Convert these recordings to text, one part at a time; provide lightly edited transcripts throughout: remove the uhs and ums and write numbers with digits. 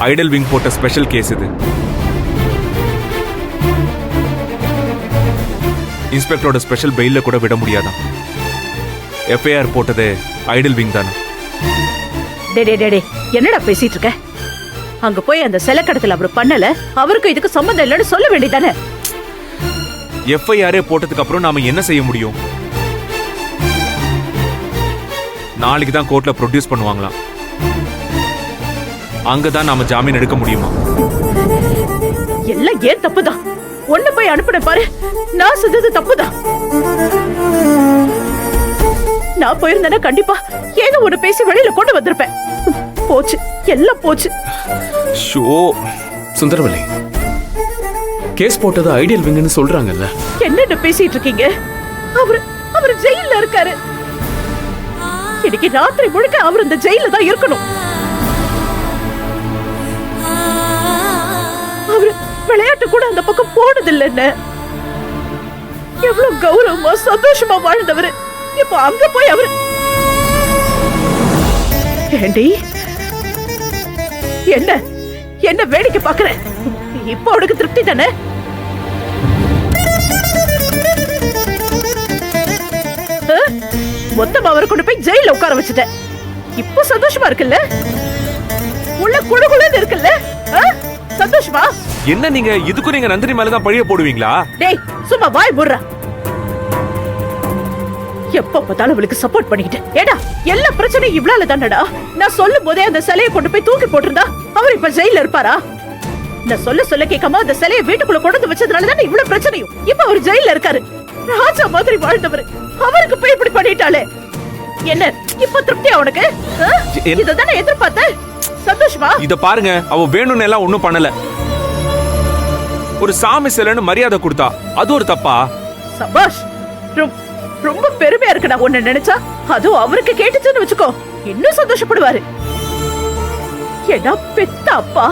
Idol wing போட்ட special case இது. இன்ஸ்பெக்டரோட special பெயில கூட விட முடியாதான். எஃப்ஐஆர் போட்டது ஐடல் விங் தானே. என்னடா பேசிட்டு இருக்க? அங்க போய் அந்த செலக்கடத்துல அவர் பண்ணல, அவருக்கு இதுக்கு சம்பந்தம் இல்லைன்னு சொல்ல வேண்டியதானே. எஃப்ஐஆரே போட்டதுக்கு அப்புறம் நாம என்ன செய்ய முடியும்? நாளைக்கு தான் கோர்ட்ல ப்ரொடியூஸ் பண்ணுவாங்களாம். அங்கதான் நாம ஜாமீன் எடுக்க முடியுமா? எல்லாம் ஏன் தப்புதான். ஒண்ணு போய் அனுப்பின பாரு, நான் செஞ்சது தப்புதான். நான் போயிருந்தேன்னா கண்டிப்பா ஏதோ ஒண்ணு பேசி வெளியில கொண்டு வந்திருப்பேன். போச்சு, எல்லாம் போச்சு. ஷோ சுந்தரவல்லி, கேஸ் போட்டது ஐடியல் விங்னு சொல்றாங்கல்ல. என்னென்ன பேசிட்டு இருக்கீங்க? அவர் ஜெயில்ல இருக்காரு. இன்னைக்கு ராத்திரி முழுக்க அவர் இந்த ஜெயில தான் இருக்கணும். அவரு விளையாட்டு கூட அந்த பக்கம் போனதில்லைன்னு. எவ்வளவு கௌரவமா சந்தோஷமா வாழ்ந்தவர் இப்ப அங்க போய் அவரு. ஏண்டி, என்ன என்ன வேடிக்கை பாக்குற? இப்ப அவனுக்கு திருப்தி தானே? மொத்தம் அவரை கொண்டு போய் ஜெயில உட்கார வச்சுட்டேன். இப்போ சந்தோஷமா இருக்குல்ல? உள்ள குழுகுழுன்னு இருக்குல்ல? சந்தோஷமா? என்ன நீங்க இதுக்கும் நீங்க நந்தினி மேலதான் பழிய போடுவீங்களா? டேய் சும்மா வாய் மூடுறா. எப்ப பார்த்தாலும் அவளுக்கு சப்போர்ட் பண்ணிக்கிட்டு. ஏடா எல்லா பிரச்சனையும் இவ்ளால தானடா. நான் சொல்லும் போதே அந்த சிலையை கொண்டு போய் தூக்கி போட்டிருந்தா அவர் இப்ப ஜெயில இருப்பாரா? நான் சொல்ல கேட்காம அந்த சிலையை வீட்டுக்குள்ள கொண்டு வச்சதுனால தானே இவ்வளவு பிரச்சனையும். இப்ப அவர் ஜெயில இருக்காரு. ராஜா மாதிரி வாழ்ந்தவர் அவருக்கு போய் இப்படி பண்ணிட்டாளே. என்ன இப்ப திருப்தியா உனக்கு? இததானே எதிர்பார்த்த? சந்தோஷமா? இத பாருங்க, அவ வேணும்னு எல்லாம் ஒண்ணும் பண்ணல. ஒரு சாமி சிலைன்னு மரியாதை கொடுத்தா அது ஒரு தப்பா? சபாஷ், ரொம்ப பெருமையா இருக்குடா உன்னை நினைச்சா. அதுவும் அவருக்கு கேட்டுச்சுன்னு வச்சுக்கோ, இன்னும் சந்தோஷப்படுவாரு. ஏன்னா பெத்த அப்பா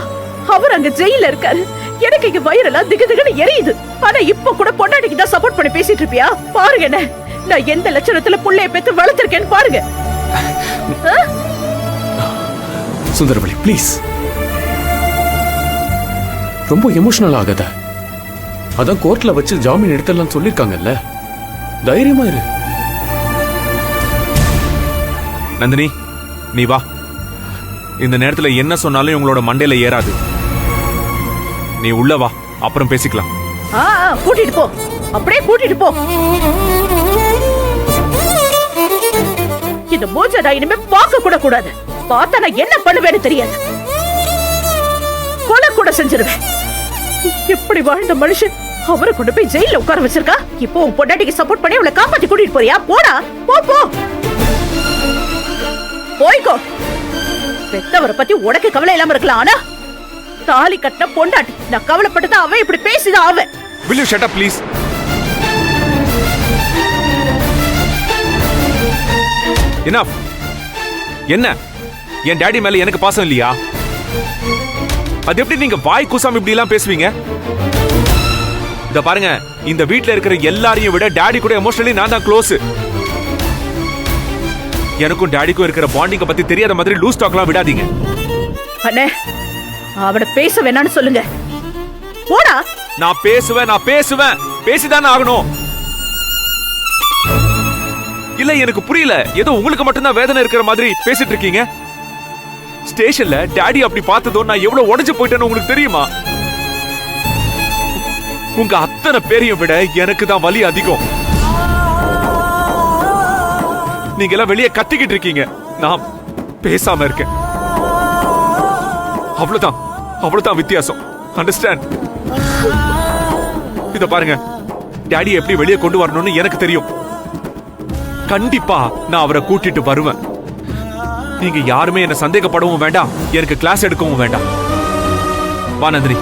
அவர் அங்க ஜெயில இருக்காரு. எனக்கு இங்க வயிறெல்லாம் திகுதிகுன்னு எரியுது. ஆனா இப்ப கூட பொண்டாட்டிக்கு தான் சப்போர்ட் பண்ணி பேசிட்டு இருப்பியா? பாருங்க என்ன நான் எந்த லட்சணத்துல புள்ளைய பெத்து வளர்த்திருக்கேன்னு பாருங்க. சுந்தரவல்லி ப்ளீஸ், ரொம்ப எமோஷனல் ஆகாத. அதான் கோர்ட்ல வச்சு ஜாமீன் எடுத்துடலாம் சொல்லிருக்காங்கல்ல. தைரியமா இரு. நந்தினி நீ வா. இந்த நேரத்துல என்ன சொன்னாலும் உங்களோட மண்டையில ஏறாது. நீ உள்ள வா, அப்புறம் பேசிக்கலாம். கூட்டிட்டு போ, அப்படியே கூட்டிட்டு போ. இந்த மூஞ்ச நான் இனிமே பார்க்க கூட கூடாது. பார்த்தா நான் என்ன பண்ணுவேன்னு தெரியாது. கொலை கூட செஞ்சிருவேன். எப்படி வாழ்ந்த மனுஷன் அவரை கொண்டு போய் ஜெயில உட்கார வச்சிருக்கா. இப்போ உன் பொண்டாட்டிக்கு சப்போர்ட் பண்ணி அவளை காப்பாத்தி கூட்டிட்டு போறியா? போடா, போ போ, போய்கோ. பெத்தவரை பத்தி உனக்கு கவலை இல்லாம இருக்கலாம். ஆனா தாலி கட்ட பொண்டாட்டி நான் கவலைப்பட்டதா அவன் இப்படி பேசிதான் அவன். Will you shut up please? Enough. என்ன என் டாடி மேல எனக்கு பாசம் இல்லையா? அது எப்படி நீங்க வாய் கூசாம இப்படி எல்லாம் பேசுவீங்க? இத பாருங்க, இந்த வீட்ல இருக்கிற எல்லாரையும் விட டாடி கூட எமோஷனலி நான் தான் க்ளோஸ். எனக்கும் டாடிக்கும் இருக்கிற பாண்டிங்க பத்தி தெரியாத மாதிரி லூஸ் டாக்லாம் விடாதீங்க. அண்ணே, அவனை பேச வேணான்னு சொல்லுங்க. போடா. நான் பேசுவேன். பேசிதானே ஆகணும். இல்ல எனக்கு புரியல, ஏதோ உங்களுக்கு மட்டும்தான் வேதனை இருக்கிற மாதிரி பேசிட்டு இருக்கீங்க. ஸ்டேஷன்ல டாடி அப்படி பார்த்ததோ நான் எவ்வளவு உடைஞ்சு போயிட்டேன்னு உங்களுக்கு தெரியுமா? உங்க அத்தனை பேரையும் விட எனக்கு தான் வலி அதிகம். நீங்க எல்லாம் வெளியே கத்திக்கிட்டு இருக்கீங்க, நான் பேசாம இருக்கேன். அவ்வளவுதான் வித்தியாசம். அண்டர்ஸ்டாண்ட்? இத பாருங்க, டாடி எப்படி வெளியே கொண்டு வரணும்னு எனக்கு தெரியும். கண்டிப்பா நான் அவரை கூட்டிட்டு வருவேன். நீங்க யாருமே என்ன சந்தேகப்படவும் வேண்டாம், எனக்கு கிளாஸ் எடுக்கவும் வேண்டாம். வா நந்தினி.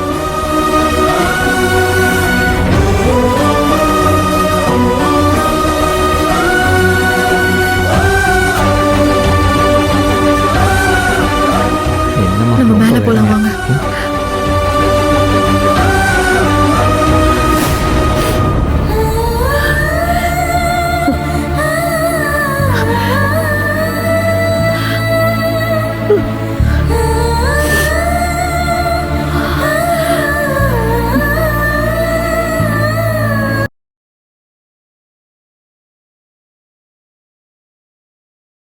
நம்ம மேல போலாம் வாங்க.